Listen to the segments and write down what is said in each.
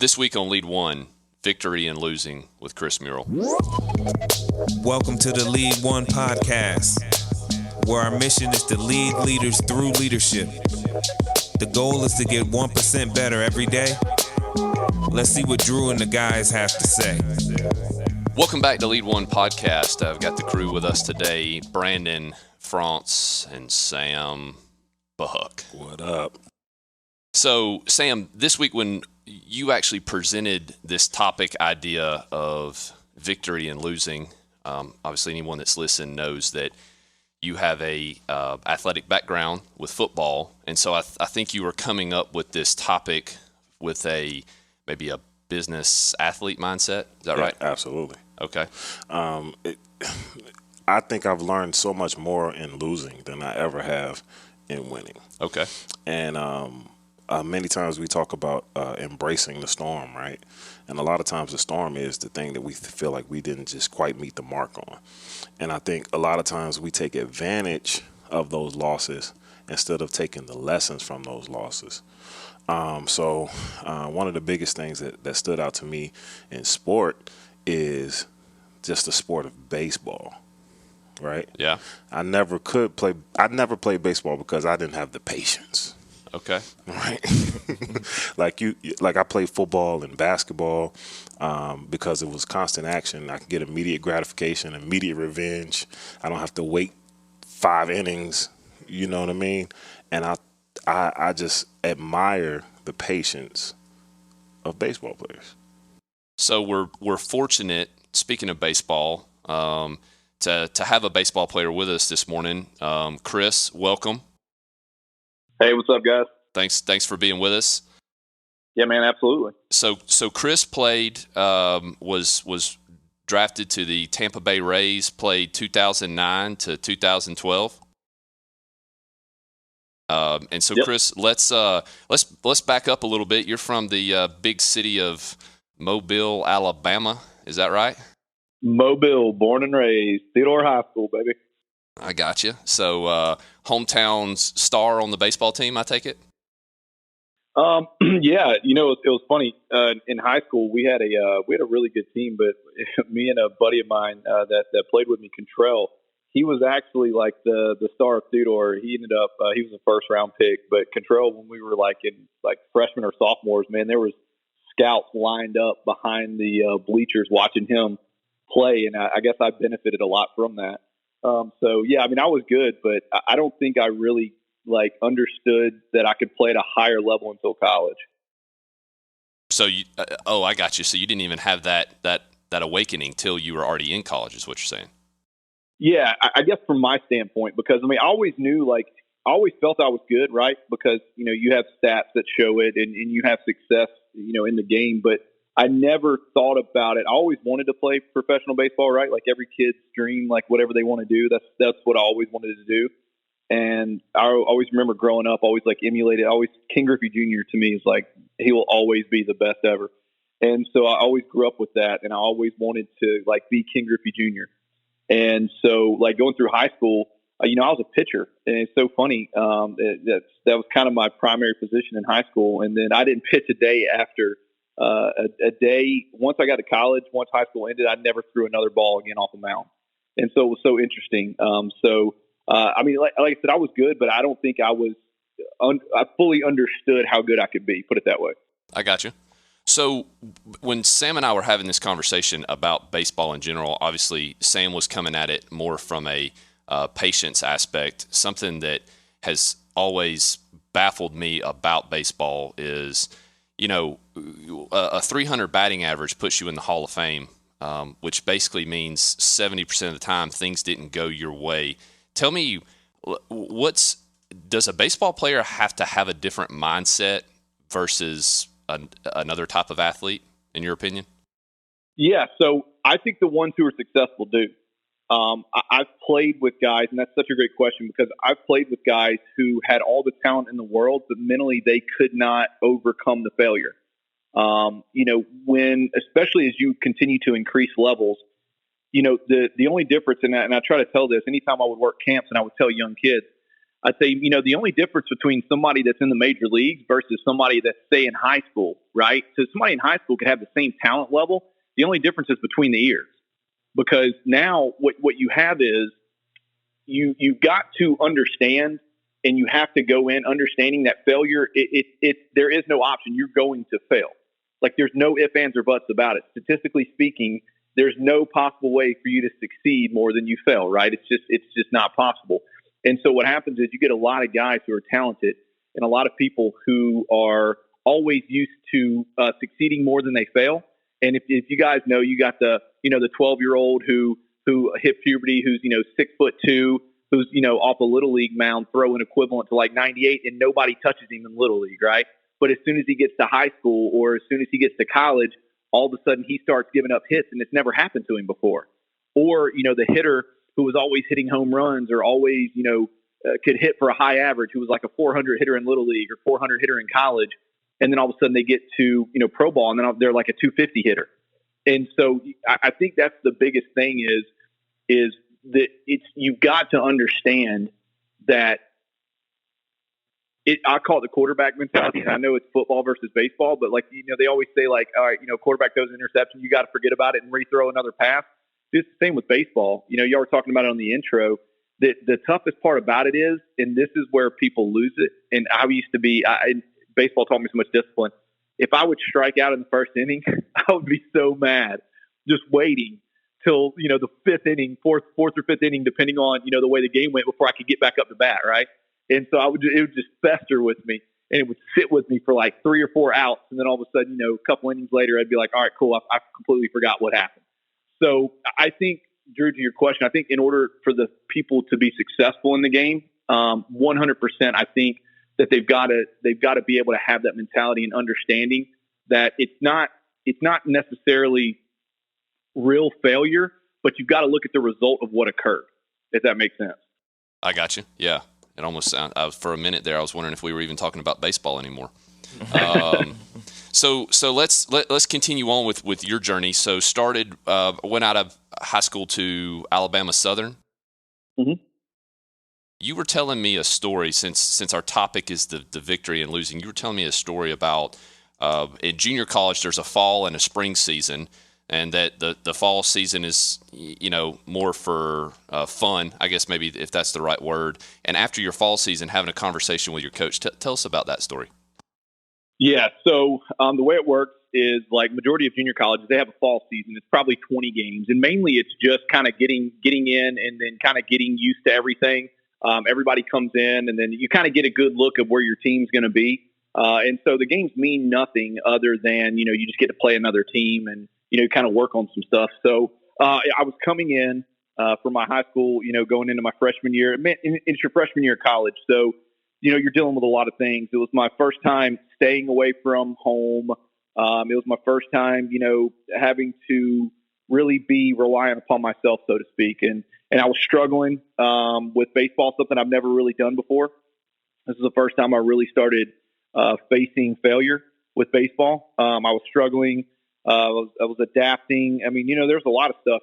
This week on Lead One, Victory and Losing with Chris Murrill. Welcome to the Lead One podcast, where our mission is to lead leaders through leadership. The goal is to get 1% better every day. Let's see what Drew and the guys have to say. Welcome back to Lead One podcast. I've got the crew with us today, Brandon, France, and Sam Buck. What up? So, Sam, this week when you actually presented this topic idea of victory and losing, obviously anyone that's listened knows that you have a athletic background with football, and so I think you were coming up with this topic with maybe a business athlete mindset. Is that right? Absolutely. Okay. I think I've learned so much more in losing than I ever have in winning. Okay. And many times we talk about embracing the storm, right? And a lot of times the storm is the thing that we feel like we didn't just quite meet the mark on. And I think a lot of times we take advantage of those losses instead of taking the lessons from those losses. So one of the biggest things that stood out to me in sport is just the sport of baseball, right? Yeah. I never played baseball because I didn't have the patience. Okay. Right. like I played football and basketball because it was constant action. I could get immediate gratification, immediate revenge. I don't have to wait 5 innings. You know what I mean? And I just admire the patience of baseball players. So we're fortunate, speaking of baseball, to have a baseball player with us this morning. Chris, welcome. Hey, what's up, guys? Thanks for being with us. Yeah, man, absolutely. So Chris played, was drafted to the Tampa Bay Rays, played 2009 to 2012. And so, yep. Chris, let's back up a little bit. You're from the big city of Mobile, Alabama. Is that right? Mobile, born and raised, Theodore High School, baby. I got you. So, hometown's star on the baseball team, I take it? Yeah, it was funny. In high school, we had a really good team, but me and a buddy of mine that played with me, Contrell, he was actually like the star of Theodore. He ended up he was a first round pick, but Contrell, when we were in freshmen or sophomores, man, there was scouts lined up behind the bleachers watching him play, and I guess I benefited a lot from that. So yeah, I mean, I was good, but I don't think I really understood that I could play at a higher level until college. So I got you. So you didn't even have that awakening till you were already in college, is what you're saying? Yeah, I guess from my standpoint, because I mean, I always knew, I always felt I was good, right? Because you have stats that show it, and you have success, in the game, but I never thought about it. I always wanted to play professional baseball, right? Like every kid's dream, whatever they want to do, that's what I always wanted to do. And I always remember growing up, always emulated. King Griffey Jr. to me is he will always be the best ever. And so I always grew up with that, and I always wanted to be King Griffey Jr. And so going through high school, I was a pitcher, and it's so funny. That was kind of my primary position in high school, and then I didn't pitch a day after. A day, once I got to college, once high school ended, I never threw another ball again off the mound. And so it was so interesting. I mean, like I said, I was good, but I don't think I fully understood how good I could be, put it that way. I got you. So when Sam and I were having this conversation about baseball in general, obviously Sam was coming at it more from a patience aspect. Something that has always baffled me about baseball is, a 300 batting average puts you in the Hall of Fame, which basically means 70% of the time things didn't go your way. Tell me, does a baseball player have to have a different mindset versus another type of athlete, in your opinion? Yeah, so I think the ones who are successful do. I've played with guys, and that's such a great question, because I've played with guys who had all the talent in the world, but mentally they could not overcome the failure. Especially as you continue to increase levels, the only difference, and I try to tell this anytime I would work camps, and I would tell young kids, I'd say, the only difference between somebody that's in the major leagues versus somebody that's, say, in high school, right? So somebody in high school could have the same talent level. The only difference is between the ears. Because now what you have is you've got to understand, and you have to go in understanding that failure, there is no option. You're going to fail. Like, there's no ifs, ands, or buts about it. Statistically speaking, there's no possible way for you to succeed more than you fail, right? It's just not possible. And so what happens is you get a lot of guys who are talented and a lot of people who are always used to succeeding more than they fail. And if you guys know, you got the 12-year-old who hit puberty, who's 6'2", who's off a little league mound throwing equivalent to like 98, and nobody touches him in little league, right? But as soon as he gets to high school or as soon as he gets to college, all of a sudden he starts giving up hits, and it's never happened to him before. Or the hitter who was always hitting home runs or always could hit for a high average, who was like a 400 hitter in little league or 400 hitter in college. And then all of a sudden they get to, pro ball, and then they're like a 250 hitter. And so I think that's the biggest thing is that you've got to understand that I call it the quarterback mentality. I know it's football versus baseball, but they always say all right, quarterback throws an interception, you got to forget about it and rethrow another pass. It's the same with baseball. Y'all were talking about it on the intro. The toughest part about it is, and this is where people lose it. And I used to be, baseball taught me so much discipline. If I would strike out in the first inning, I would be so mad just waiting till, the fifth inning, fourth or fifth inning, depending on, the way the game went before I could get back up to bat. Right. And so it would just fester with me, and it would sit with me for like 3 or 4 outs. And then all of a sudden, a couple innings later, I'd be like, all right, cool. I completely forgot what happened. So I think, Drew, to your question, I think in order for the people to be successful in the game, 100%, I think that they've got to be able to have that mentality and understanding that it's not necessarily real failure, but you've got to look at the result of what occurred, if that makes sense. I got you. Yeah. It almost sounded, for a minute there, I was wondering if we were even talking about baseball anymore. So let's continue on with your journey. So went out of high school to Alabama Southern. Mm-hmm. You were telling me a story, since our topic is the victory and losing. You were telling me a story about in junior college there's a fall and a spring season, and that the fall season is more for fun, I guess, maybe, if that's the right word. And after your fall season, having a conversation with your coach. Tell us about that story. Yeah, so the way it works is, like, majority of junior colleges, they have a fall season. It's probably 20 games, and mainly it's just kind of getting in and then kind of getting used to everything. Everybody comes in, and then you kind of get a good look of where your team's going to be. And so the games mean nothing other than, you just get to play another team and, kind of work on some stuff. So I was coming in for my high school, going into my freshman year. It's your freshman year of college. So, you're dealing with a lot of things. It was my first time staying away from home. It was my first time, having to really be reliant upon myself, so to speak. And I was struggling with baseball, something I've never really done before. This is the first time I really started facing failure with baseball. I was struggling. I was adapting. I mean, there's a lot of stuff.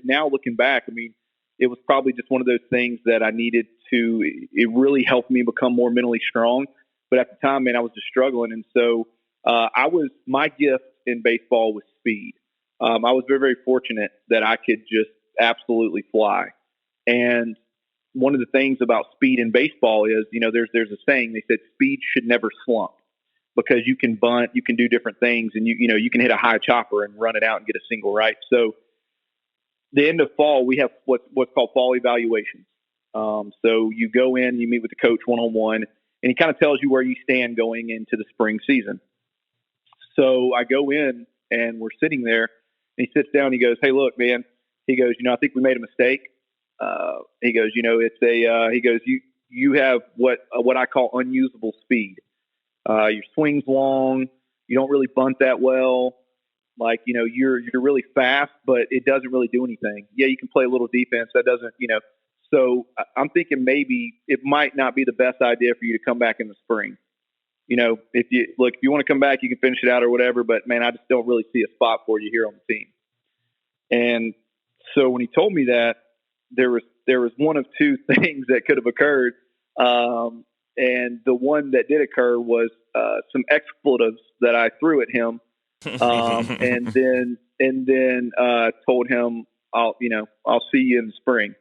Now looking back, I mean, it was probably just one of those things that I needed to. It really helped me become more mentally strong. But at the time, man, I was just struggling, and so my gift in baseball was speed. I was very, very fortunate that I could just absolutely fly. And one of the things about speed in baseball is, there's a saying. They said speed should never slump, because you can bunt, you can do different things, and you can hit a high chopper and run it out and get a single, right? So the end of fall, we have what's called fall evaluations. So you go in, you meet with the coach one-on-one, and he kind of tells you where you stand going into the spring season. So I go in, and we're sitting there, and he sits down, and he goes, "Hey, look, man," he goes, "I think we made a mistake." He goes, he goes, you have what I call unusable speed. Your swing's long. You don't really bunt that well. Like, you're really fast, but it doesn't really do anything. Yeah, you can play a little defense. That doesn't, So I'm thinking maybe it might not be the best idea for you to come back in the spring. If you want to come back, you can finish it out or whatever. But man, I just don't really see a spot for you here on the team. And so when he told me that, there was one of two things that could have occurred. And the one that did occur was some expletives that I threw at him, and then told him, I'll see you in the spring.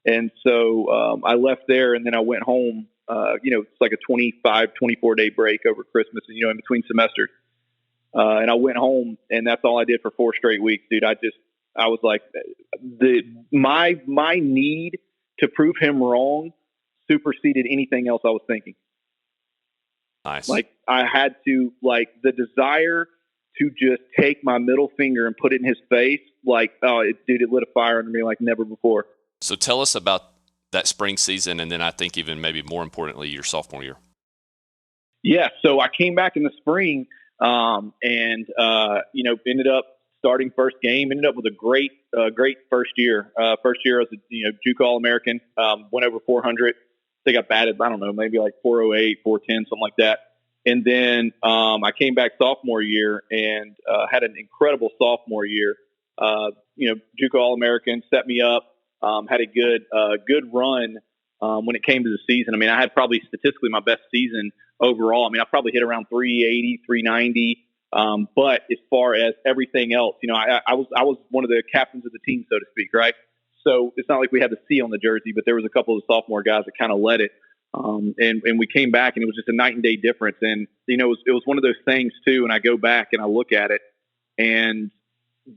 And so I left there, and then I went home. It's like a 24 day break over Christmas, and in between semesters. And I went home, and that's all I did for 4 straight weeks, dude. I was like, my need to prove him wrong superseded anything else I was thinking. Nice. Like I had to, the desire to just take my middle finger and put it in his face. It lit a fire under me like never before. So tell us about that spring season, and then I think even maybe more importantly, your sophomore year. Yeah. So I came back in the spring, and ended up starting first game. Ended up with a great first year. First year as a JUCO All-American. Went over 400. I think I batted, I don't know, maybe like 408, 410, something like that. And then I came back sophomore year and had an incredible sophomore year. JUCO All-American, set me up. Had a good run when it came to the season. I mean, I had probably statistically my best season overall. I mean, I probably hit around 380, 390. But as far as everything else, I was one of the captains of the team, so to speak, right? So it's not like we had the C on the jersey, but there was a couple of sophomore guys that kind of led it. And we came back, and it was just a night and day difference. And, it was one of those things too. And I go back and I look at it, and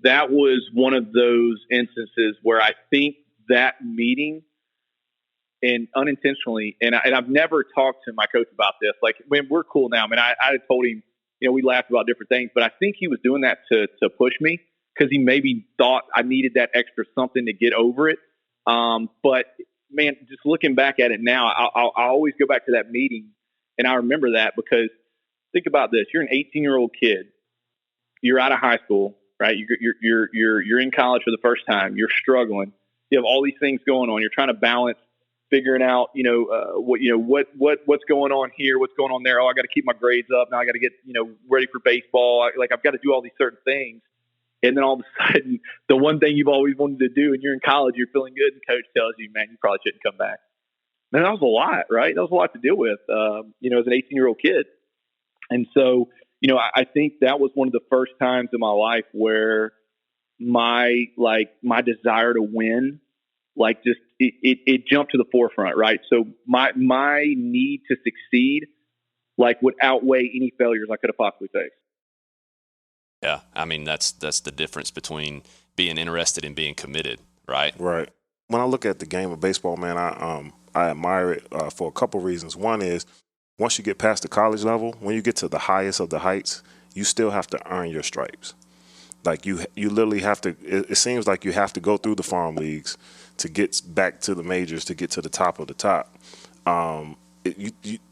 that was one of those instances where I think that meeting, and unintentionally, and I've never talked to my coach about this. Like, when we're cool now, I mean, I told him, we laughed about different things, but I think he was doing that to push me, because he maybe thought I needed that extra something to get over it. But man, just looking back at it now, I always go back to that meeting, and I remember that because think about this: you're an 18-year-old kid, you're out of high school, right? You're in college for the first time, you're struggling, you have all these things going on, you're trying to balance, figuring out, what's going on here, what's going on there. Oh, I got to keep my grades up now. I got to get ready for baseball. I've got to do all these certain things. And then all of a sudden, the one thing you've always wanted to do, and you're in college, you're feeling good, and coach tells you, man, you probably shouldn't come back. Man, that was a lot, right? That was a lot to deal with, as an 18-year-old kid. And so, I think that was one of the first times in my life where my desire to win, it jumped to the forefront, right? So my need to succeed, would outweigh any failures I could have possibly faced. Yeah, I mean, that's the difference between being interested and being committed, right? Right. When I look at the game of baseball, man, I admire it for a couple reasons. One is, once you get past the college level, when you get to the highest of the heights, you still have to earn your stripes. Like you literally have to. It seems like you have to go through the farm leagues to get back to the majors, to get to the top of the top.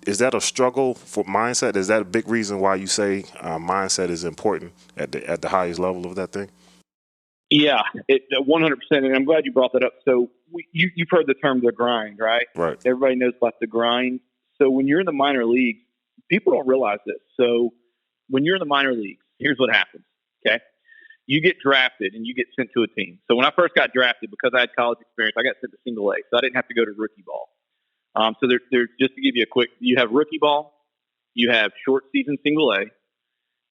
Is that a struggle for mindset? Is that a big reason why you say mindset is important at the highest level of that thing? Yeah, 100%. And I'm glad you brought that up. So you've heard the term the grind, right? Right. Everybody knows about the grind. So when you're in the minor leagues, people don't realize this. So when you're in the minor leagues, here's what happens. Okay. You get drafted and you get sent to a team. So when I first got drafted, because I had college experience, I got sent to single A. So I didn't have to go to rookie ball. So there's just to give you a quick, you have rookie ball, you have short season single A,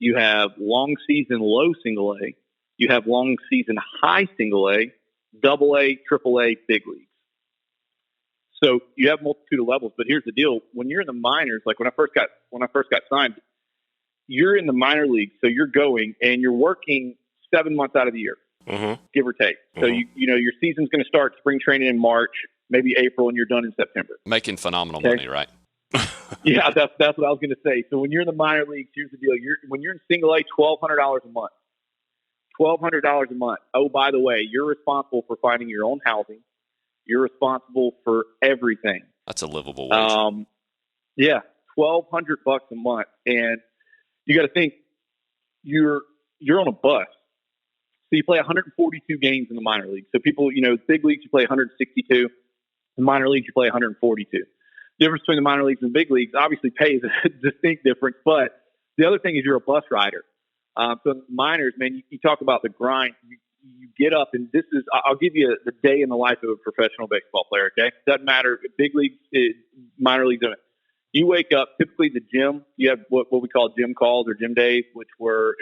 you have long season low single A, you have long season high single A, double A, triple A, big leagues. So you have multitude of levels, but here's the deal. When you're in the minors, like when I first got signed, you're in the minor league. So you're going and you're working 7 months out of the year, give or take. So your season's going to start spring training in March, maybe April, and you're done in September. Making phenomenal money, right? Yeah, that's what I was going to say. So when you're in the minor leagues, here's the deal. When you're in single A, $1,200 a month. $1,200 a month. Oh, by the way, you're responsible for finding your own housing. You're responsible for everything. That's a livable wage. Yeah, $1,200 a month, and you got to think you're on a bus. So you play 142 games in the minor league. So people, big leagues you play 162. In minor leagues you play 142. The difference between the minor leagues and big leagues, obviously pay is a distinct difference, but the other thing is you're a bus rider. So minors, man, you talk about the grind. you get up, and I'll give you the day in the life of a professional baseball player, okay? Doesn't matter, big leagues, minor leagues, you wake up, typically the gym, you have what we call gym calls or gym days, which were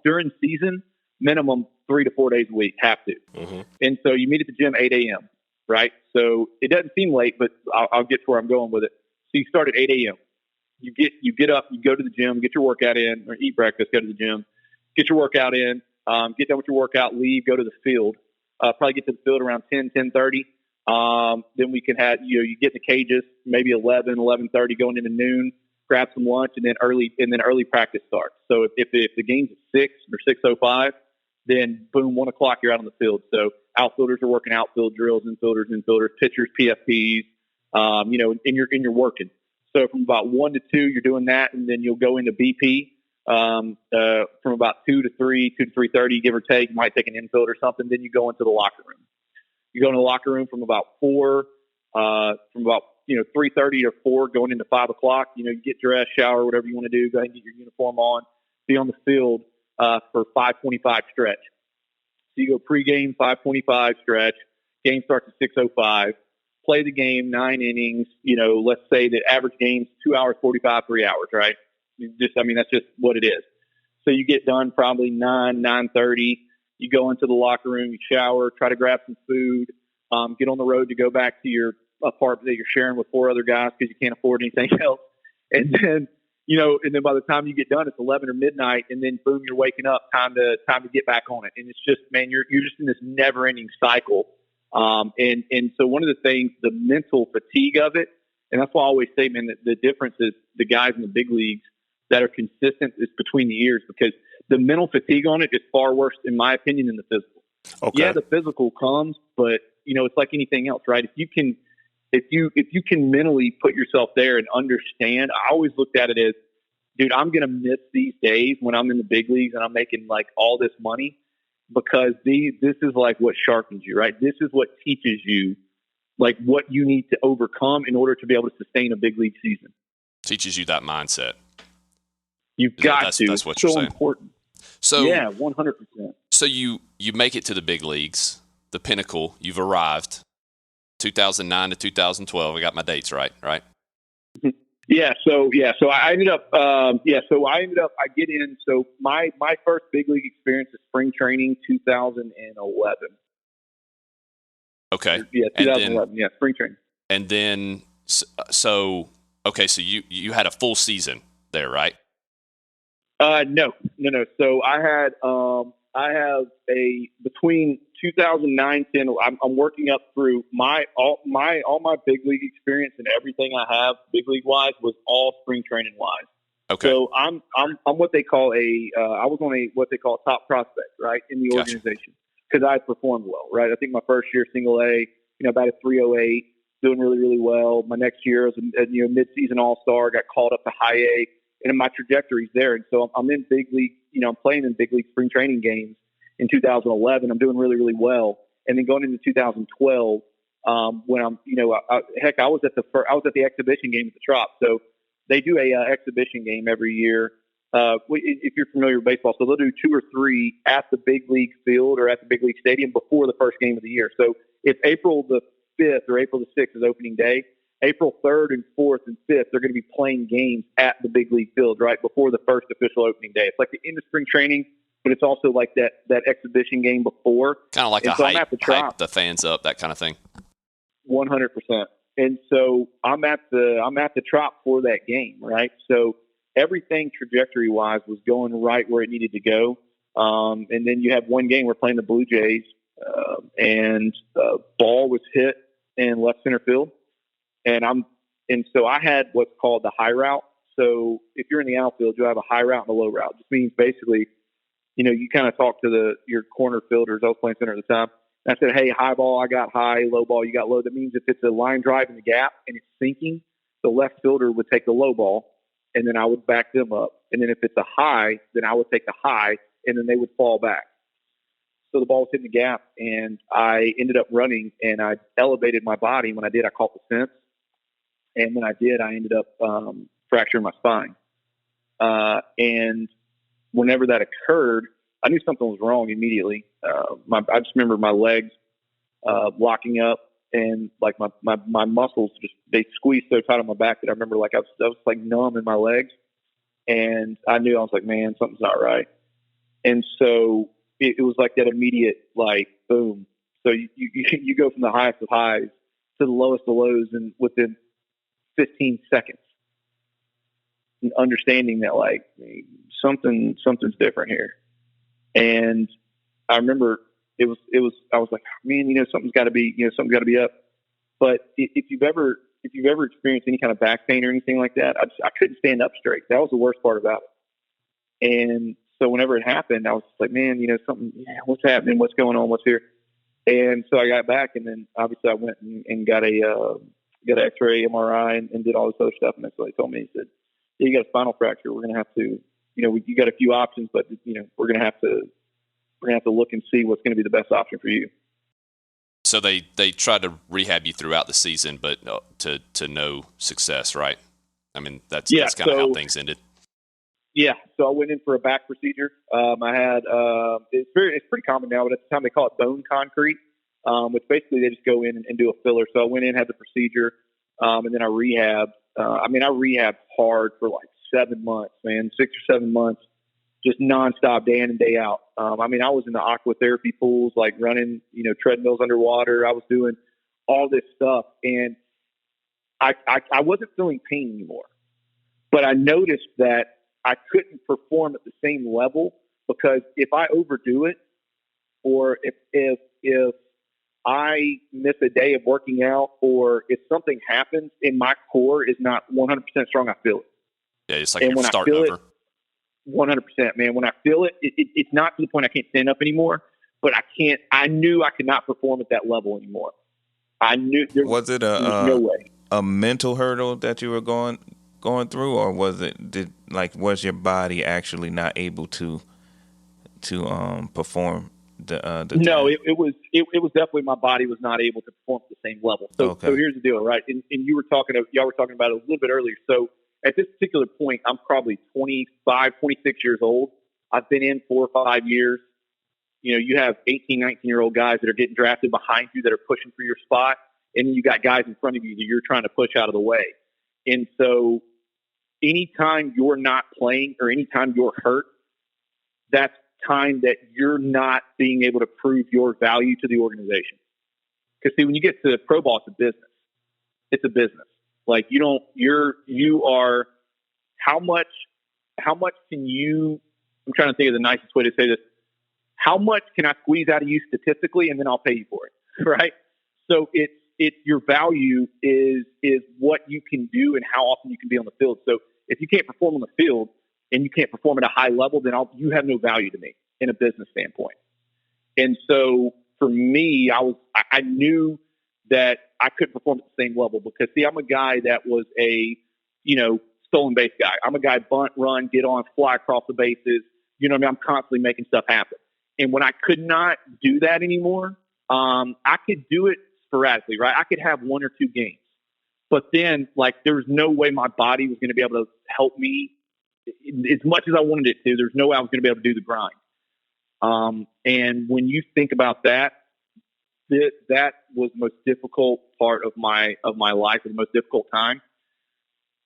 during season, minimum 3 to 4 days a week, have to. Mm-hmm. And so you meet at the gym 8 a.m., right? So it doesn't seem late, but I'll get to where I'm going with it. So you start at 8 a.m. You get up, you go to the gym, get your workout in, or eat breakfast, go to the gym, get your workout in, get done with your workout, leave, go to the field. Probably get to the field around 10:30. Then we can have, you get in the cages, maybe 11:30 going into noon, grab some lunch, and then early practice starts. So if the game's at 6 or 6:05, then boom, 1 o'clock, you're out on the field. So outfielders are working outfield drills, infielders, pitchers, PFPs, and you're working. So from about 1 to 2, you're doing that, and then you'll go into BP. From about 2 to 3:30, give or take, you might take an infield or something. Then you go into the locker room. You go in the locker room from about 3:30 to 4, going into 5 o'clock. You get dressed, shower, whatever you want to do. Go ahead and get your uniform on. Be on the field for 5:25 stretch. So you go pregame, 5:25 stretch. Game starts at 6:05. Play the game, 9 innings. Let's say the average game's 2 hours 45, 3 hours, right? That's just what it is. So you get done probably 9:30. You go into the locker room, you shower, try to grab some food, get on the road to go back to your apartment that you're sharing with 4 other guys because you can't afford anything else. And then, by the time you get done, it's 11 or midnight, and then boom, you're waking up. Time to get back on it. And it's just, man, you're just in this never-ending cycle. And so one of the things, the mental fatigue of it, and that's why I always say, man, that the difference is the guys in the big leagues that are consistent is between the years, because the mental fatigue on it is far worse, in my opinion, than the physical. Okay. Yeah, the physical comes, but it's like anything else, right? If you can mentally put yourself there and understand, I always looked at it as, dude, I'm going to miss these days when I'm in the big leagues and I'm making like all this money, because this is like what sharpens you, right? This is what teaches you like what you need to overcome in order to be able to sustain a big league season. Teaches you that mindset. You've got to. That's what it's you're so saying. Important. So yeah, 100%. So you make it to the big leagues, the Pinnacle. You've arrived. 2009 to 2012. I got my dates right? Yeah. So I ended up. I get in. So my first big league experience is spring training, 2011. Okay. Yeah, 2011. Yeah, spring training. And then, so you had a full season there, right? No. So I have between 2009, 10. I'm working up through all my big league experience, and everything I have big league wise was all spring training wise. Okay. So I'm what they call I was on what they call a top prospect, right, in the organization, because I performed well, right. I think my first year single A, about a 308, doing really, really well. My next year as a mid-season all-star, got called up to high A, and my trajectory's there. And so I'm in big league, I'm playing in big league spring training games in 2011. I'm doing really, really well. And then going into 2012, when I was at the exhibition game at the Trop. So they do a exhibition game every year. If you're familiar with baseball, so they'll do 2 or 3 at the big league field or at the big league stadium before the first game of the year. So if April the 5th or April the 6th is opening day, April 3rd and 4th and 5th, they're going to be playing games at the big league field right before the first official opening day. It's like the end of spring training, but it's also like that exhibition game before. Kind of like hype the fans up, that kind of thing. 100%. And so I'm at the Trop for that game, right? So everything trajectory wise was going right where it needed to go. And then you have one game, we're playing the Blue Jays, and ball was hit in left center field. And so I had what's called the high route. So if you're in the outfield, you'll have a high route and a low route. It just means basically, you kind of talk to your corner fielders. I was playing center at the time. And I said, hey, high ball, I got high, low ball, you got low. That means if it's a line drive in the gap and it's sinking, the left fielder would take the low ball, and then I would back them up. And then if it's a high, then I would take the high, and then they would fall back. So the ball was hitting the gap, and I ended up running, and I elevated my body. When I did, I caught the fence. And when I did, I ended up fracturing my spine. And whenever that occurred, I knew something was wrong immediately. I just remember my legs locking up, and like my muscles they squeezed so tight on my back that I remember like I was like numb in my legs, and I knew I was like, man, something's not right. And so it was like that immediate like boom. So you go from the highest of highs to the lowest of lows, and within 15 seconds, and understanding that like something's different here. And I remember I was like, man, something's got to be up. But if you've ever experienced any kind of back pain or anything like that, I couldn't stand up straight. That was the worst part about it. And so whenever it happened, I was just like, man, what's happening? What's going on? What's here? And so I got back, and then obviously I went and got an X-ray, MRI, and did all this other stuff. And that's what they told me. He said, yeah, you got a spinal fracture. We're going to have to, you got a few options, but we're going to have to look and see what's going to be the best option for you. So they tried to rehab you throughout the season, but to no success, right? I mean, that's kind of how things ended. Yeah. So I went in for a back procedure. I had it's pretty common now, but at the time they call it bone concrete, which basically they just go in and do a filler. So I went in, had the procedure, and then I rehabbed. I rehabbed hard for like 7 months, man, 6 or 7 months, just nonstop, day in and day out. I was in the aquatherapy pools, like running, treadmills underwater. I was doing all this stuff, and I wasn't feeling pain anymore. But I noticed that I couldn't perform at the same level, because if I overdo it, or if I miss a day of working out, or if something happens and my core is not 100% strong, I feel it. Yeah, it's like you're starting over. 100%, man. When I feel it, it's not to the point I can't stand up anymore, but I knew I could not perform at that level anymore. I knew there was no way. A mental hurdle that you were going through, or was your body actually not able to perform the No, it was definitely my body was not able to perform at the same level. So here's the deal, right? And y'all were talking about it a little bit earlier. So at this particular point, I'm probably 25, 26 years old. I've been in 4 or 5 years. You have 18, 19-year-old guys that are getting drafted behind you that are pushing for your spot, and then you got guys in front of you that you're trying to push out of the way. And so anytime you're not playing or anytime you're hurt, that's time that you're not being able to prove your value to the organization. Because see, when you get to pro ball, it's a business. It's a business. Like you are, how much can you, I'm trying to think of the nicest way to say this. How much can I squeeze out of you statistically, and then I'll pay you for it, right? So it's your value is what you can do and how often you can be on the field. So if you can't perform on the field and you can't perform at a high level, then you have no value to me in a business standpoint. And so for me, I knew that I couldn't perform at the same level, because see, I'm a guy that was a, stolen base guy. I'm a guy, bunt, run, get on, fly across the bases. I'm constantly making stuff happen. And when I could not do that anymore, I could do it sporadically, right? I could have 1 or 2 games, but then like, there was no way my body was going to be able to help me as much as I wanted it to. There's no way I was going to be able to do the grind. And when you think about that, that was the most difficult part of my life, and the most difficult time.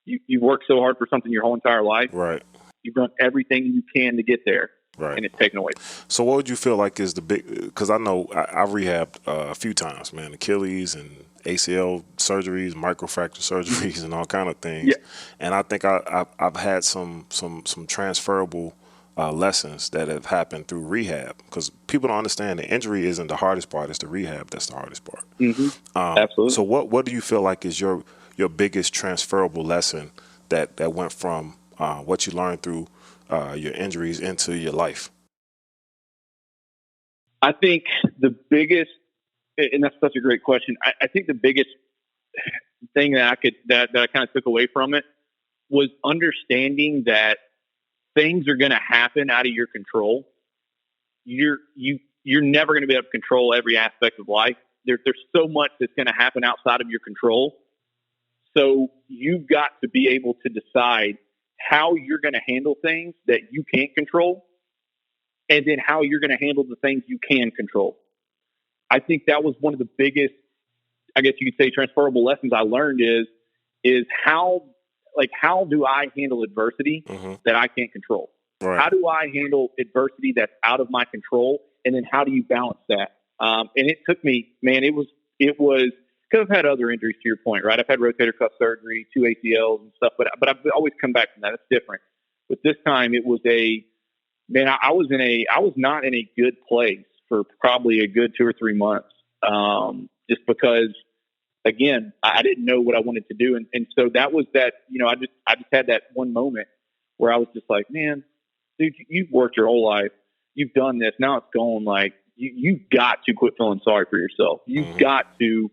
You work so hard for something your whole entire life. Right. You've done everything you can to get there. Right. And it's taken away. So what would you feel like is the big, because I know I've rehabbed a few times, man, Achilles and ACL surgeries, microfracture surgeries, and all kind of things. Yeah. And I think I've had some transferable lessons that have happened through rehab, because people don't understand the injury isn't the hardest part; it's the rehab that's the hardest part. Mm-hmm. Absolutely. So what do you feel like is your biggest transferable lesson that went from what you learned through your injuries into your life? I think the biggest, and that's such a great question. I think the biggest thing that I kind of took away from it was understanding that things are going to happen out of your control. You're never going to be able to control every aspect of life. There's so much that's going to happen outside of your control. So you've got to be able to decide how you're going to handle things that you can't control, and then how you're going to handle the things you can control. I think that was one of the biggest, I guess you could say, transferable lessons I learned is how do I handle adversity that I can't control? Right. How do I handle adversity that's out of my control? And then how do you balance that? And it took me, man, it was because I've had other injuries, to your point, right? I've had rotator cuff surgery, 2 ACLs and stuff, but I've always come back from that. It's different. But this time it was I was not in a good place for probably a good 2 or 3 months. Just because, again, I didn't know what I wanted to do. And so that was that, I just had that one moment where I was just like, man, dude, you've worked your whole life. You've done this. Now it's going like, you've got to quit feeling sorry for yourself. You've got to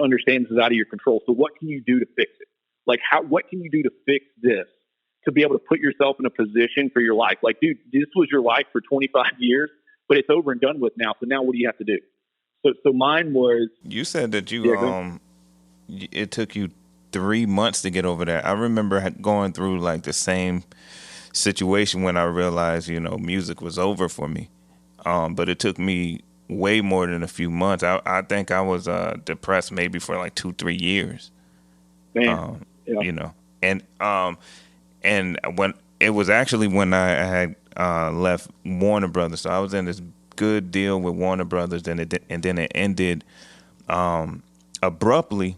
understand this is out of your control. So what can you do to fix it? Like what can you do to fix this to be able to put yourself in a position for your life? Like, dude, this was your life for 25 years, but it's over and done with now. So now what do you have to do? So mine was. You said that it took you 3 months to get over that. I remember going through like the same situation when I realized, music was over for me. But it took me way more than a few months. I think I was depressed maybe for like 2-3 years. Man, and when it was actually when I had left Warner Brothers, so I was in this good deal with Warner Brothers, and then it ended abruptly,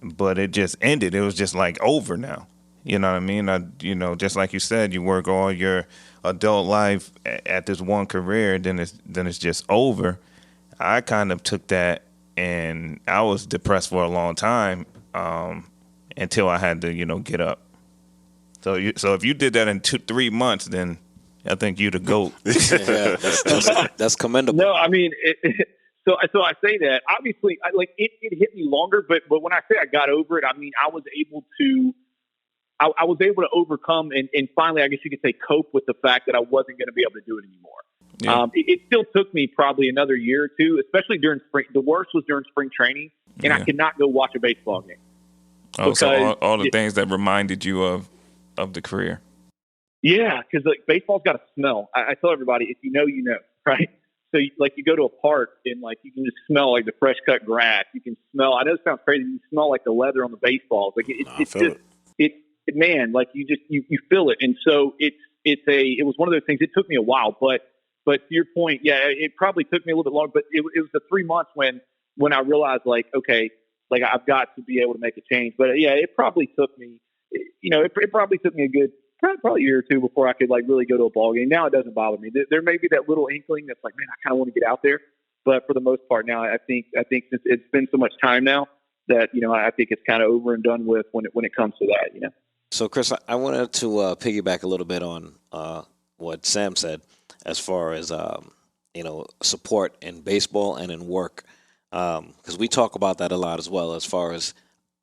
but it just ended. It was just like over now. You know what I mean? Just like you said, you work all your adult life at this one career, then it's just over. I kind of took that, and I was depressed for a long time until I had to, get up. So if you did that in 2-3 months, then I think you're the GOAT. Yeah, that's commendable. No, I mean, so I say that obviously, it hit me longer, but when I say I got over it, I mean I was able to overcome and finally, I guess you could say, cope with the fact that I wasn't going to be able to do it anymore. Yeah. It still took me probably another year or two, especially during spring. The worst was during spring training, and I could not go watch a baseball game. Oh, so all the things that reminded you of the career. Yeah, because baseball's got a smell. I tell everybody, if you know, right? So you go to a park and you can just smell like the fresh cut grass. You can smell. I know it sounds crazy. You smell like the leather on the baseballs. Man, you feel it. And so it was one of those things. It took me a while, but to your point, yeah, it probably took me a little bit longer, but it was the 3 months when I realized okay, I've got to be able to make a change. But yeah, it probably took me, it probably took me a good, probably a year or two before I could really go to a ball game. Now it doesn't bother me. There may be that little inkling that's like, man, I kind of want to get out there. But for the most part now, I think since it's been so much time now that, I think it's kind of over and done with when it comes to that, So, Chris, I wanted to piggyback a little bit on what Sam said as far as, support in baseball and in work, because we talk about that a lot as well, as far as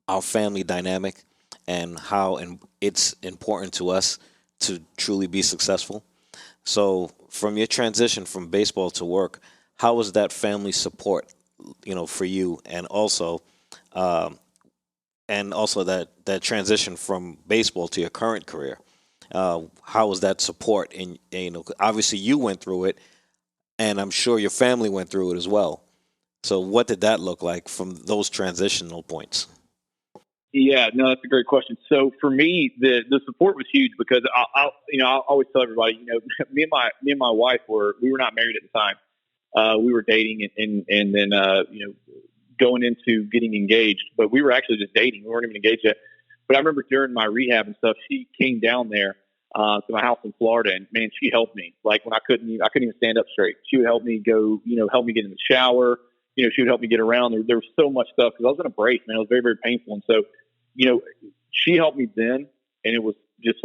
our family dynamic and how it's important to us to truly be successful. So from your transition from baseball to work, how was that family support, for you, and also that transition from baseball to your current career? How was that support? And obviously you went through it, and I'm sure your family went through it as well. So what did that look like from those transitional points? Yeah, no, that's a great question. So for me, the support was huge because I always tell everybody, me and my wife we were not married at the time. We were dating and then going into getting engaged, but we were actually just dating. We weren't even engaged yet. But I remember during my rehab and stuff, she came down there to my house in Florida, and man, she helped me. Like when I couldn't even stand up straight. She would help me go, help me get in the shower. She would help me get around. There was so much stuff because I was in a brace, man. It was very, very painful. And so, she helped me then, and it was just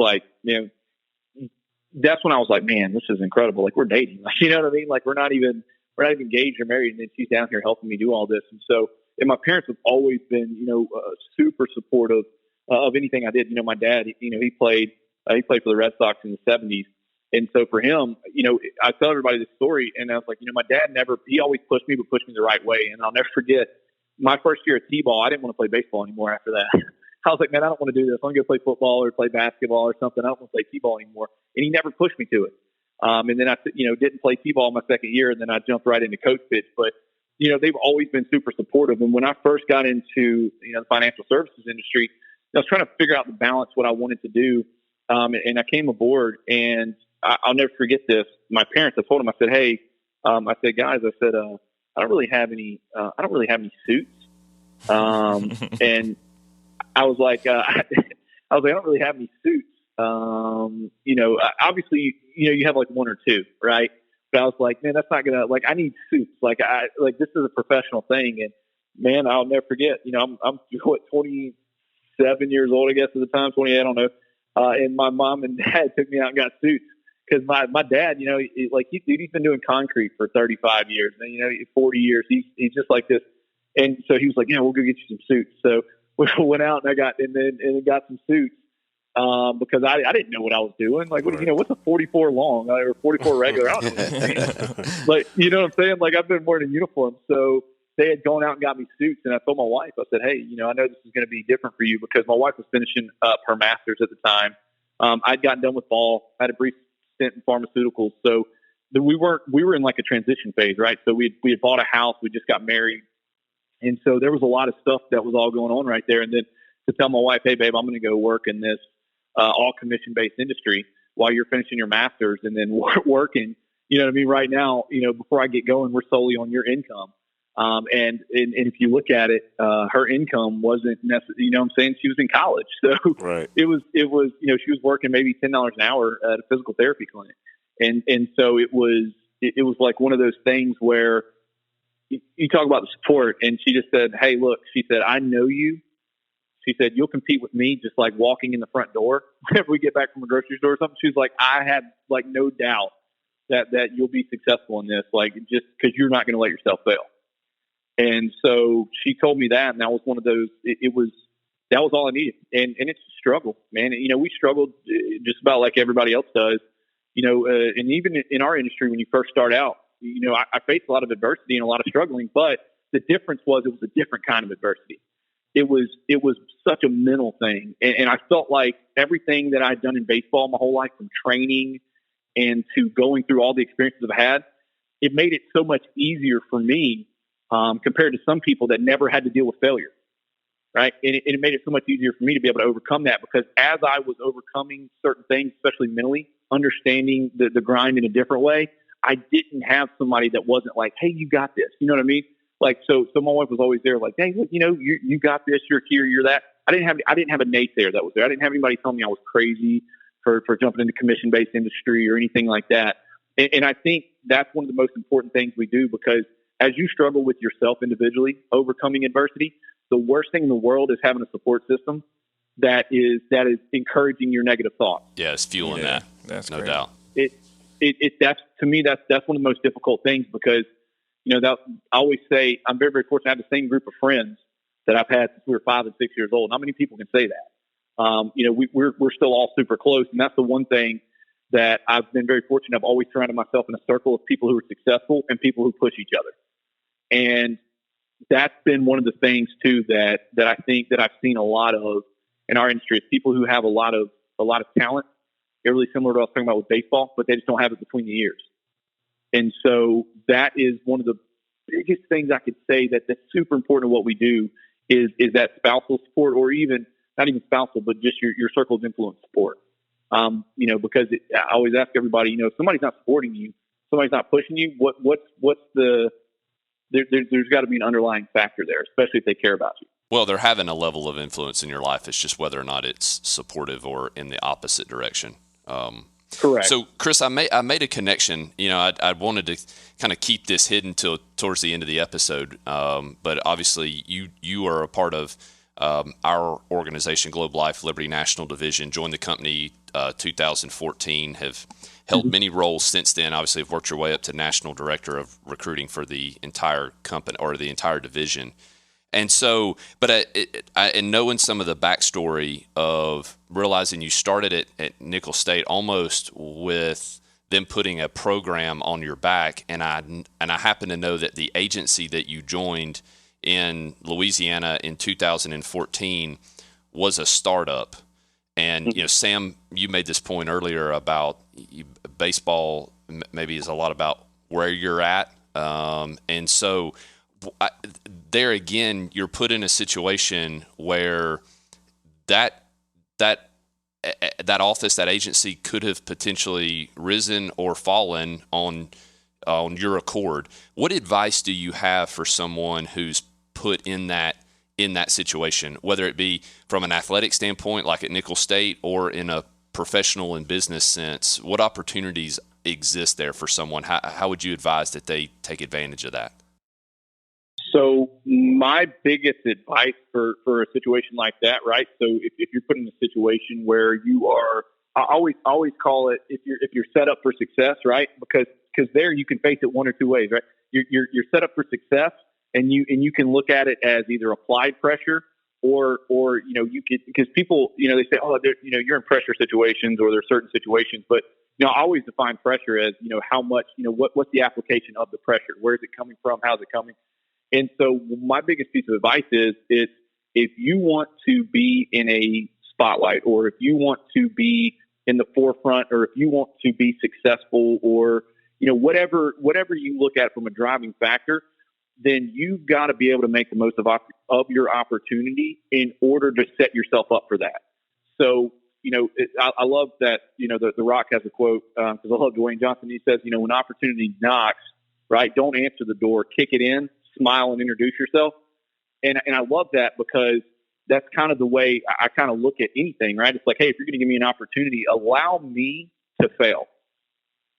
that's when I was like, man, this is incredible. Like we're dating, you know what I mean? Like we're not even engaged or married, and then she's down here helping me do all this. And so, and my parents have always been, super supportive of anything I did. My dad, he played for the Red Sox in the 70s. And so for him, I tell everybody this story, and I was like, my dad he always pushed me, but pushed me the right way. And I'll never forget my first year at T-ball. I didn't want to play baseball anymore after that. I was like, man, I don't want to do this. I want to go play football or play basketball or something. I don't want to play T-ball anymore. And he never pushed me to it. And then I, didn't play T-ball my second year, and then I jumped right into coach pitch. But, they've always been super supportive. And when I first got into, the financial services industry, I was trying to figure out the balance, what I wanted to do. And I came aboard, and I'll never forget this. My parents, I told them, I said, hey, I said, guys, I don't really have any suits. And I was like, I don't really have any suits. Obviously, you have like one or two, right? But I was like, man, that's not gonna, I need suits. This is a professional thing. And man, I'll never forget, I'm 27 years old, I guess at the time, 28, I don't know. And my mom and dad took me out and got suits. Cause my dad, he's been doing concrete for 35 years and, 40 years. He's just like this. And so he was like, we'll go get you some suits. So we went out and I got some suits. Because I didn't know what I was doing. What's a 44 long or 44 regular? I don't know what that means. You know what I'm saying? I've been wearing a uniform. So they had gone out and got me suits. And I told my wife, I said, hey, I know this is going to be different for you, because my wife was finishing up her master's at the time. I'd gotten done with ball. I had a brief stint in pharmaceuticals. So we were in a transition phase, right? So we had bought a house. We just got married. And so there was a lot of stuff that was all going on right there. And then to tell my wife, hey, babe, I'm going to go work in this all commission-based industry while you're finishing your master's and then working, you know what I mean? Right now, before I get going, we're solely on your income. And if you look at it, her income wasn't necessarily, what I'm saying? She was in college. So right. it was, she was working maybe $10 an hour at a physical therapy clinic. And so it was like one of those things where you talk about the support, and she just said, hey, look, she said, I know you. She said, you'll compete with me just like walking in the front door whenever we get back from a grocery store or something. She's like, I have no doubt that you'll be successful in this, just because you're not going to let yourself fail. And so she told me that, and that was one of those, that was all I needed. And it's a struggle, man. We struggled just about like everybody else does, and even in our industry, when you first start out, I faced a lot of adversity and a lot of struggling, but the difference was it was a different kind of adversity. It was such a mental thing. And I felt like everything that I'd done in baseball my whole life, from training and to going through all the experiences I've had, it made it so much easier for me compared to some people that never had to deal with failure, right? And it made it so much easier for me to be able to overcome that, because as I was overcoming certain things, especially mentally, understanding the grind in a different way, I didn't have somebody that wasn't like, hey, you got this. You know what I mean? So my wife was always there, like, hey, look, you got this, you're here, you're that. I didn't have a naysayer that was there. I didn't have anybody telling me I was crazy for jumping into commission-based industry or anything like that. And I think that's one of the most important things we do, because as you struggle with yourself individually, overcoming adversity, the worst thing in the world is having a support system that is encouraging your negative thoughts. Yeah, it's fueling that. That's no great. doubt. That's, to me, that's one of the most difficult things, because that I always say I'm very, very fortunate to have the same group of friends that I've had since we were 5 and 6 years old. Not many people can say that. We're still all super close, and that's the one thing that I've been very fortunate. I've always surrounded myself in a circle of people who are successful and people who push each other, and that's been one of the things too that I think that I've seen a lot of in our industry is people who have a lot of talent. They're really similar to what I was talking about with baseball, but they just don't have it between the ears. And so that is one of the biggest things I could say that's super important to what we do is that spousal support, or even not even spousal, but just your circle of influence support. Because I always ask everybody, if somebody's not supporting you, somebody's not pushing you, there's got to be an underlying factor there, especially if they care about you. Well, they're having a level of influence in your life. It's just whether or not it's supportive or in the opposite direction. Correct. So, Chris, I made a connection. I wanted to kind of keep this hidden till towards the end of the episode, but obviously you are a part of our organization, Globe Life Liberty National Division. Joined the company 2014. Have held many roles since then. Obviously, have worked your way up to national director of recruiting for the entire company or the entire division. And so, but and knowing some of the backstory of realizing you started at Nickel State almost with them putting a program on your back, and I happen to know that the agency that you joined in Louisiana in 2014 was a startup, And, Sam, you made this point earlier about baseball maybe is a lot about where you're at. And so there again, you're put in a situation where that office, that agency could have potentially risen or fallen on your accord. What advice do you have for someone who's put in that situation, whether it be from an athletic standpoint, like at Nickel State, or in a professional and business sense? What opportunities exist there for someone? How would you advise that they take advantage of that? So my biggest advice for a situation like that, right? So if you're put in a situation where you are, I always call it, if you're set up for success, right? Because there you can face it one or two ways, right? You're set up for success, and you can look at it as either applied pressure or you could, because people, they say, oh, you're in pressure situations, or there's certain situations, but I always define pressure as, how much, what's the application of the pressure? Where is it coming from? How's it coming? And so my biggest piece of advice is if you want to be in a spotlight, or if you want to be in the forefront, or if you want to be successful, or, whatever you look at from a driving factor, then you've got to be able to make the most of your opportunity in order to set yourself up for that. So, I love that, the Rock has a quote, because I love Dwayne Johnson. He says, when opportunity knocks, right, don't answer the door, kick it in, smile, and introduce yourself. And I love that, because that's kind of the way I kind of look at anything, right? It's like, hey, if you're going to give me an opportunity, allow me to fail.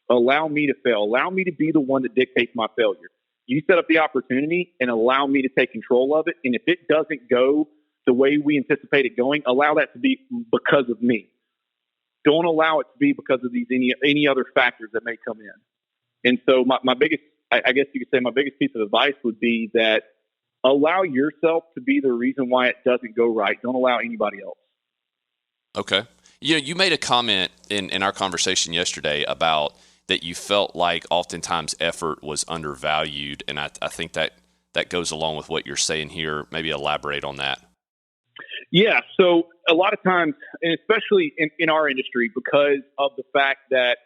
Allow me to fail. Allow me to be the one that dictates my failure. You set up the opportunity and allow me to take control of it. And if it doesn't go the way we anticipate it going, allow that to be because of me. Don't allow it to be because of these any other factors that may come in. And so my biggest, I guess you could say, my biggest piece of advice would be that allow yourself to be the reason why it doesn't go right. Don't allow anybody else. Okay. You made a comment in our conversation yesterday about that you felt like oftentimes effort was undervalued. And I think that goes along with what you're saying here. Maybe elaborate on that. Yeah. So a lot of times, and especially in our industry, because of the fact that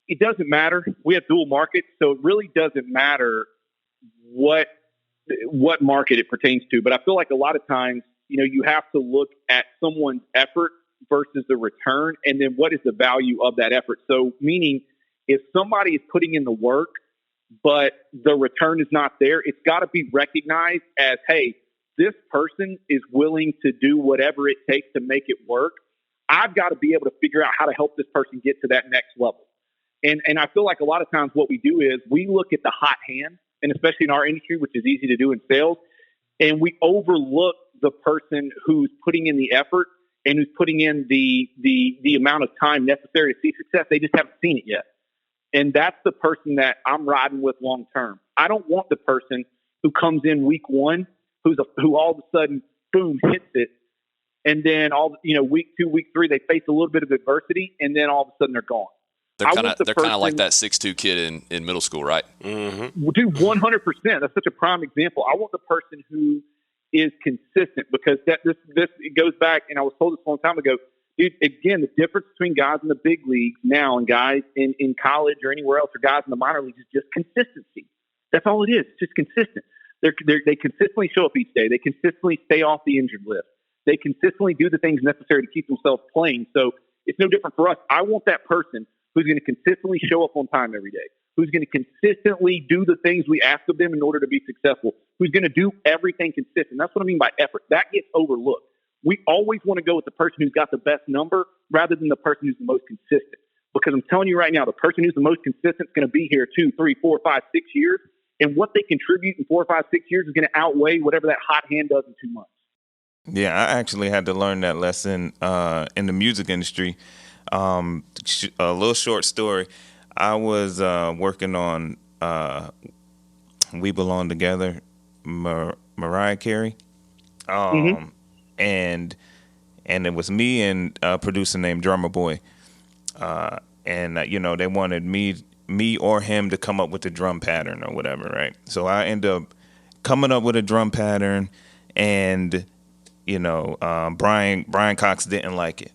it doesn't matter. We have dual markets, so it really doesn't matter what market it pertains to. But I feel like a lot of times, you have to look at someone's effort versus the return, and then what is the value of that effort. So meaning, if somebody is putting in the work, but the return is not there, it's got to be recognized as, hey, this person is willing to do whatever it takes to make it work. I've got to be able to figure out how to help this person get to that next level. And I feel like a lot of times what we do is we look at the hot hand, and especially in our industry, which is easy to do in sales, and we overlook the person who's putting in the effort and who's putting in the amount of time necessary to see success. They just haven't seen it yet. And that's the person that I'm riding with long term. I don't want the person who comes in week one, who all of a sudden, boom, hits it. And then week 2, week 3, they face a little bit of adversity, and then all of a sudden they're gone. They're kind of like that 6'2" kid in middle school, right? Mm-hmm. Dude, 100%. That's such a prime example. I want the person who is consistent, because this it goes back, and I was told this a long time ago. Dude, again, the difference between guys in the big leagues now and guys in college or anywhere else, or guys in the minor leagues, is just consistency. That's all it is. It's just consistent. They consistently show up each day. They consistently stay off the injured list. They consistently do the things necessary to keep themselves playing. So it's no different for us. I want that person who's going to consistently show up on time every day, who's going to consistently do the things we ask of them in order to be successful, who's going to do everything consistent. That's what I mean by effort. That gets overlooked. We always want to go with the person who's got the best number rather than the person who's the most consistent. Because I'm telling you right now, the person who's the most consistent is going to be here 2, 3, 4, 5, 6 years. And what they contribute in 4, 5, 6 years is going to outweigh whatever that hot hand does in 2 months. Yeah, I actually had to learn that lesson in the music industry. A little short story. I was working on We Belong Together, Mariah Carey. And it was me and a producer named Drummer Boy. They wanted me or him to come up with the drum pattern or whatever, right? So I end up coming up with a drum pattern, and Brian Cox didn't like it,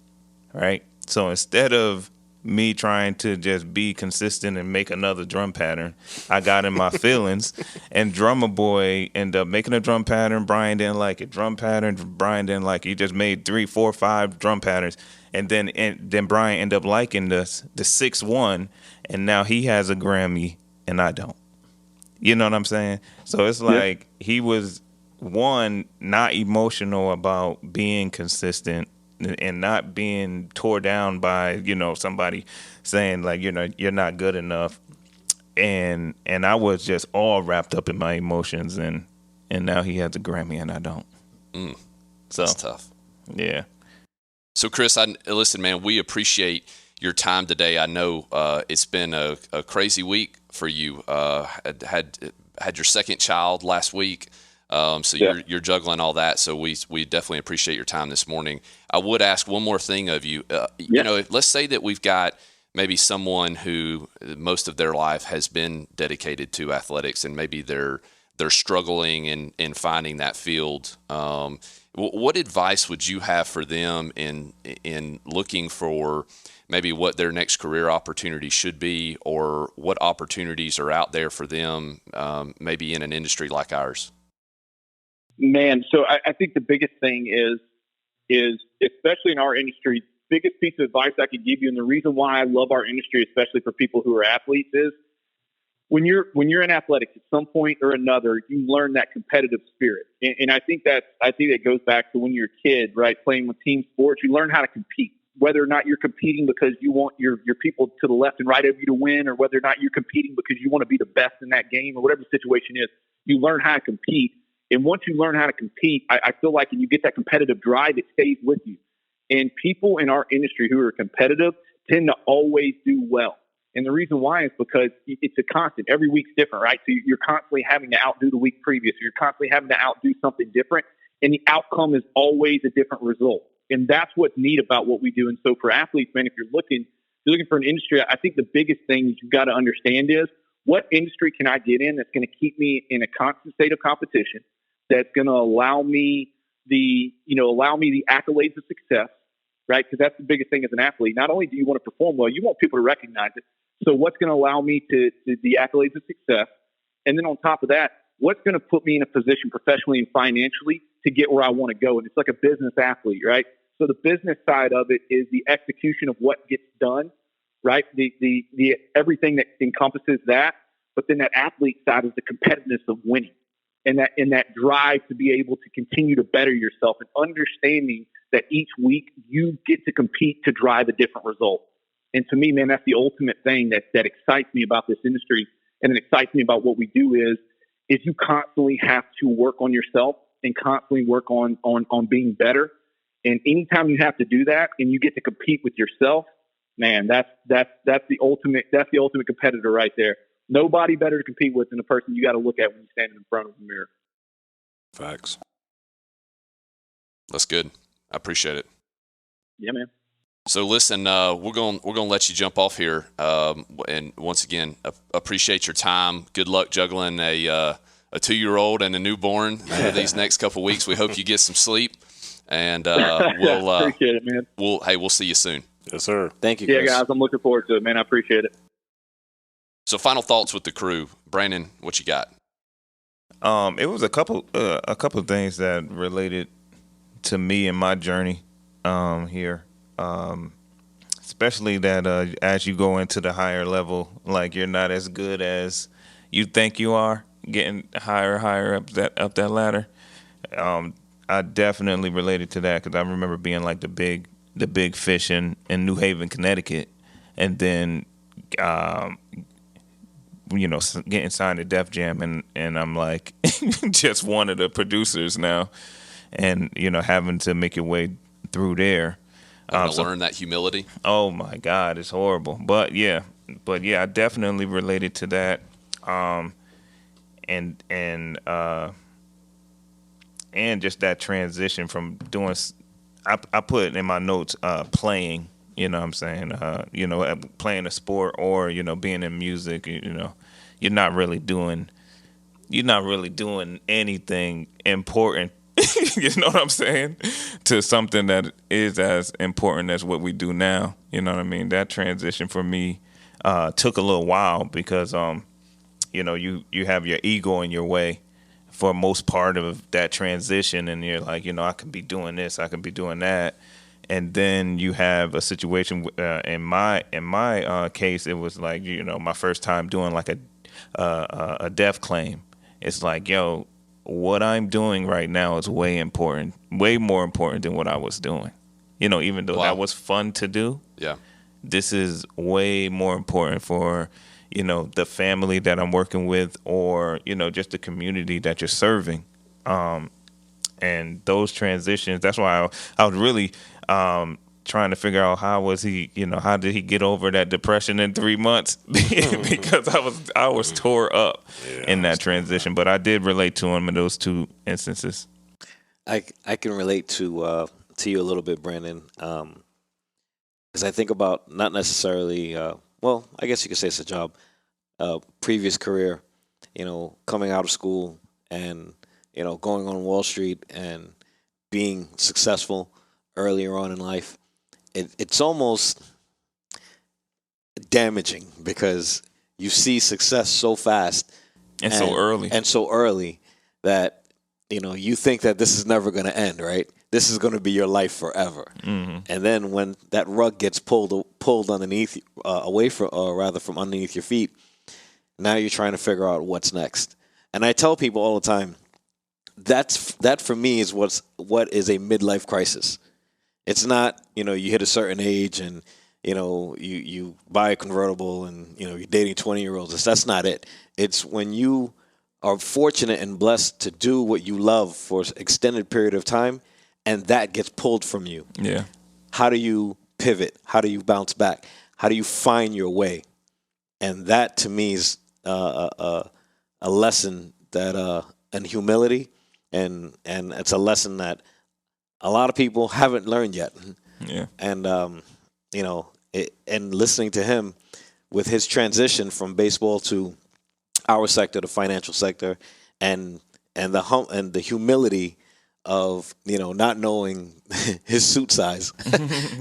right? So instead of me trying to just be consistent and make another drum pattern, I got in my feelings, and Drummer Boy ended up making a drum pattern. Brian didn't like it. Drum pattern. Brian didn't like it. He just made 3, 4, 5 drum patterns, and then Brian ended up liking the 6-1, and now he has a Grammy and I don't. You know what I'm saying? So it's like he was, one, not emotional about being consistent and not being tore down by, somebody saying like, you're not good enough. And I was just all wrapped up in my emotions, and now he has a Grammy and I don't. So that's tough. Yeah. So Chris, listen, man, we appreciate your time today. I know it's been a crazy week for you. Had your second child last week. So you're juggling all that. So we definitely appreciate your time this morning. I would ask one more thing of you. Let's say that we've got maybe someone who most of their life has been dedicated to athletics, and maybe they're struggling in finding that field. What advice would you have for them in looking for maybe what their next career opportunity should be, or what opportunities are out there for them, maybe in an industry like ours? Man, so I think the biggest thing is especially in our industry, biggest piece of advice I could give you, and the reason why I love our industry, especially for people who are athletes, is when you're in athletics, at some point or another, you learn that competitive spirit, and I think that goes back to when you're a kid, right? Playing with team sports, you learn how to compete, whether or not you're competing because you want your people to the left and right of you to win, or whether or not you're competing because you want to be the best in that game, or whatever the situation is. You learn how to compete. And once you learn how to compete, I feel like, and you get that competitive drive, it stays with you. And people in our industry who are competitive tend to always do well. And the reason why is because it's a constant. Every week's different, right? So you're constantly having to outdo the week previous. You're constantly having to outdo something different. And the outcome is always a different result. And that's what's neat about what we do. And so for athletes, man, if you're looking for an industry, I think the biggest thing that you've got to understand is, what industry can I get in that's going to keep me in a constant state of competition, that's going to allow me the accolades of success, right? Because that's the biggest thing as an athlete. Not only do you want to perform well, you want people to recognize it. So what's going to allow me to the accolades of success? And then on top of that, what's going to put me in a position professionally and financially to get where I want to go? And it's like a business athlete, right? So the business side of it is the execution of what gets done, right? The everything that encompasses that. But then that athlete side is the competitiveness of winning. And that drive to be able to continue to better yourself, and understanding that each week you get to compete to drive a different result. And to me, man, that's the ultimate thing that excites me about this industry, and it excites me about what we do is you constantly have to work on yourself and constantly work on being better. And anytime you have to do that and you get to compete with yourself, man, that's the ultimate competitor right there. Nobody better to compete with than the person you got to look at when you're standing in front of the mirror. Facts. That's good. I appreciate it. Yeah, man. So listen, we're going to let you jump off here, and once again, appreciate your time. Good luck juggling a 2-year-old and a newborn for these next couple of weeks. We hope you get some sleep, and we'll appreciate it, man. We'll see you soon. Yes, sir. Thank you, Chris. Yeah, guys, I'm looking forward to it, man. I appreciate it. So final thoughts with the crew. Brandon, what you got? It was a couple of things that related to me and my journey here. Especially that as you go into the higher level, like, you're not as good as you think you are, getting higher up that ladder. I definitely related to that, because I remember being like the big fish in New Haven, Connecticut, and then getting signed to Def Jam, and I'm like just one of the producers now, and having to make your way through there. Learn that humility. Oh my God, it's horrible. But yeah, I definitely related to that. And just that transition from doing, I put in my notes, playing. You know what I'm saying? Playing a sport, or being in music. You're not really doing anything important You know what I'm saying? To something that is as important as what we do now. You know what I mean? That transition for me took a little while because, you know, you have your ego in your way for most part of that transition, and you're like, you know, I could be doing this, I could be doing that. And then you have a situation in my case, it was like, you know, my first time doing like a death claim. It's like, yo, what I'm doing right now is way more important than what I was doing. You know, even though that was fun to do. Yeah. This is way more important for, you know, the family that I'm working with, or, you know, just the community that you're serving. And those transitions, that's why I was really trying to figure out how did he get over that depression in 3 months? Because I was tore up in that transition. But I did relate to him in those two instances. I can relate to you a little bit, Brandon, because I think about not necessarily, well, I guess you could say it's a job, previous career, you know, coming out of school and, you know, going on Wall Street and being successful earlier on in life. It's almost damaging because you see success so fast and so early that, you know, you think that this is never going to end, right? This is going to be your life forever. Mm-hmm. And then when that rug gets pulled underneath, away from, or rather from underneath your feet, now you're trying to figure out what's next. And I tell people all the time, that for me is what is a midlife crisis. It's not, you know, you hit a certain age and, you know, you buy a convertible and, you know, you're dating 20-year-olds. That's not it. It's when you are fortunate and blessed to do what you love for an extended period of time, and that gets pulled from you. Yeah. How do you pivot? How do you bounce back? How do you find your way? And that, to me, is a lesson that and humility, and it's a lesson that a lot of people haven't learned yet. Yeah. And you know, and listening to him with his transition from baseball to our sector, the financial sector, and the humility of, you know, not knowing his suit size.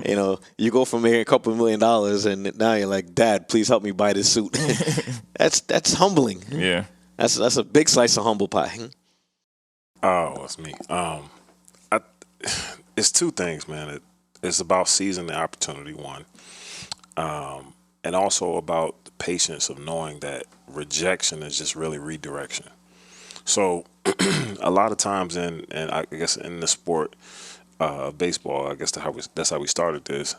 You know, you go from making a couple $1 million and now you're like, Dad, please help me buy this suit. That's humbling. Yeah. That's a big slice of humble pie. Oh, it's me. It's two things, man. It's about seizing the opportunity, one, and also about the patience of knowing that rejection is just really redirection. So a lot of times and I guess in the sport of baseball, I guess that's how we started this.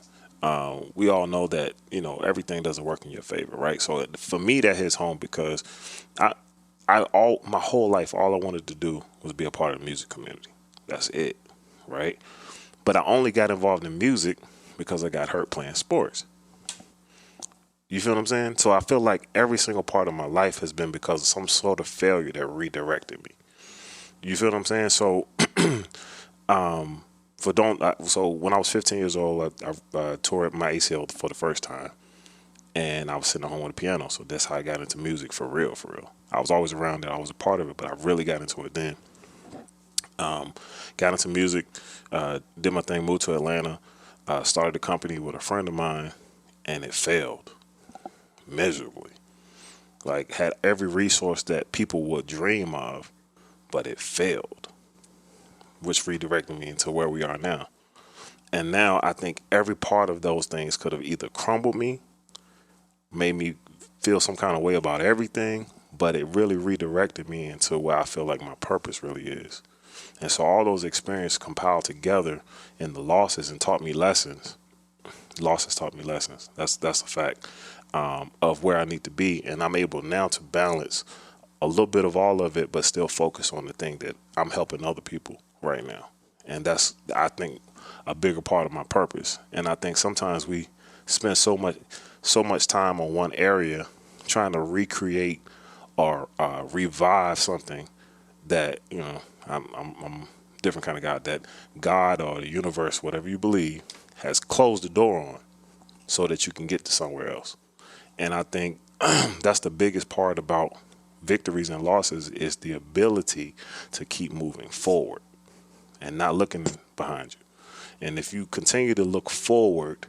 We all know that, you know, everything doesn't work in your favor, right? So for me, that hits home because my whole life, all I wanted to do was be a part of the music community. That's it, right? But I only got involved in music because I got hurt playing sports. You feel what I'm saying? So I feel like every single part of my life has been because of some sort of failure that redirected me. You feel what I'm saying? So, so when I was 15 years old, I tore my ACL for the first time, and I was sitting at home with a piano. So that's how I got into music for real. I was always around it. I was a part of it, but I really got into it then. Got into music, did my thing, moved to Atlanta, started a company with a friend of mine, and it failed miserably. Like, had every resource that people would dream of, but it failed, which redirected me into where we are now. And now I think every part of those things could have either crumbled me, made me feel some kind of way about everything, but it really redirected me into where I feel like my purpose really is. And so all those experiences compiled together in the losses and taught me lessons. Losses taught me lessons. That's a fact of where I need to be. And I'm able now to balance a little bit of all of it, but still focus on the thing that I'm helping other people right now. And that's, I think, a bigger part of my purpose. And I think sometimes we spend so much time on one area trying to recreate or revive something that, you know, I'm a different kind of guy, that God or the universe, whatever you believe, has closed the door on so that you can get to somewhere else. And I think that's the biggest part about victories and losses, is the ability to keep moving forward. and not looking behind you. And if you continue to look forward,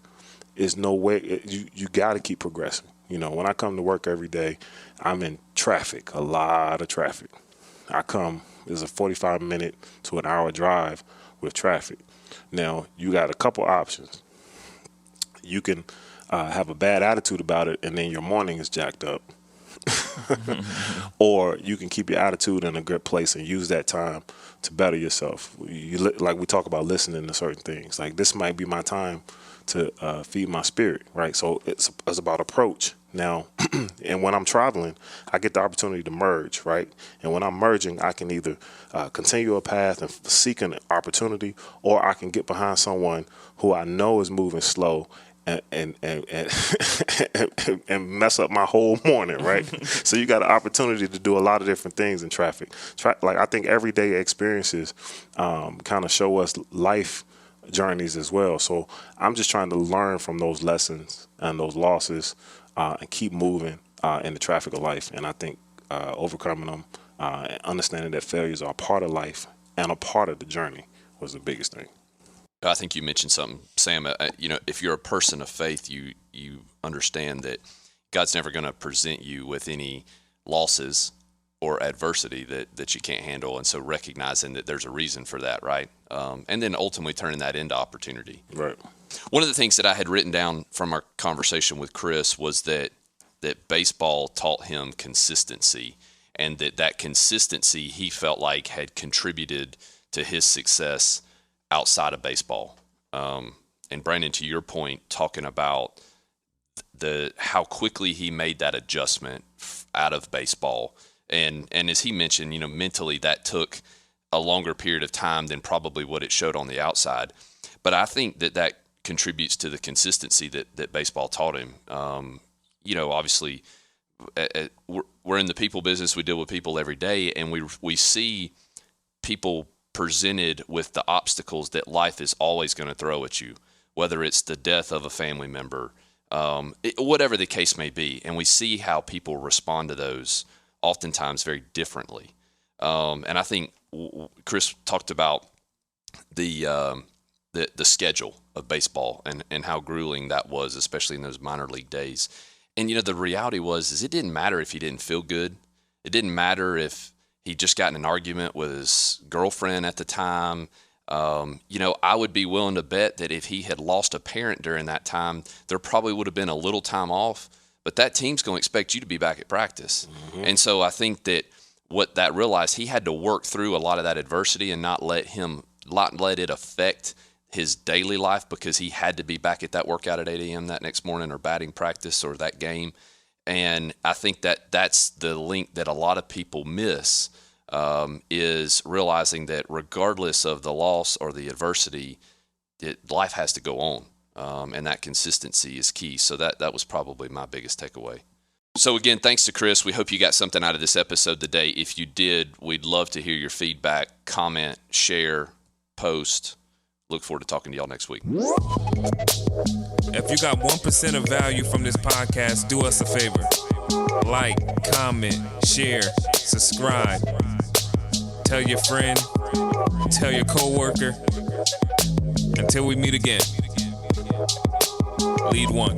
there's no way, you got to keep progressing. You know, when I come to work every day, I'm in traffic, a lot of traffic. There's a 45-minute to an hour drive with traffic. Now, you got a couple options. You can have a bad attitude about it, and then your morning is jacked up. Or you can keep your attitude in a good place and use that time to better yourself. Like we talk about listening to certain things. Like, this might be my time to feed my spirit, right? So it's about approach. Now, and when I'm traveling, I get the opportunity to merge, right? And when I'm merging, I can either continue a path and seek an opportunity, or I can get behind someone who I know is moving slow and mess up my whole morning, right? So you got an opportunity to do a lot of different things in traffic. Like, I think everyday experiences kind of show us life journeys as well. So I'm just trying to learn from those lessons and those losses and keep moving in the traffic of life. And I think overcoming them and understanding that failures are a part of life and a part of the journey was the biggest thing. I think you mentioned something, Sam. If you're a person of faith, you understand that God's never going to present you with any losses or adversity that you can't handle, and so recognizing that there's a reason for that, right? And then ultimately turning that into opportunity. Right. One of the things that I had written down from our conversation with Chris was that baseball taught him consistency, and that consistency he felt like had contributed to his success outside of baseball. And Brandon, to your point, talking about how quickly he made that adjustment out of baseball. And as he mentioned, mentally that took a longer period of time than probably what it showed on the outside. But I think that contributes to the consistency that baseball taught him. Obviously, we're in the people business. We deal with people every day, and we see people presented with the obstacles that life is always going to throw at you, whether it's the death of a family member, whatever the case may be. And we see how people respond to those oftentimes very differently. And I think Chris talked about the schedule of baseball and how grueling that was, especially in those minor league days. And, the reality is it didn't matter if he didn't feel good. It didn't matter if he just got in an argument with his girlfriend at the time. I would be willing to bet that if he had lost a parent during that time, there probably would have been a little time off, but that team's going to expect you to be back at practice. Mm-hmm. And so I think that what that realized, he had to work through a lot of that adversity and not let it affect his daily life, because he had to be back at that workout at 8 a.m. that next morning, or batting practice, or that game. And I think that's the link that a lot of people miss, is realizing that regardless of the loss or the adversity, life has to go on, and that consistency is key. So that was probably my biggest takeaway. So again, thanks to Chris. We hope you got something out of this episode today. If you did, we'd love to hear your feedback, comment, share, post. Look forward to talking to y'all next week. If you got 1% of value from this podcast, do us a favor. Like, comment, share, subscribe. Tell your friend, tell your coworker. Until we meet again. Lead one.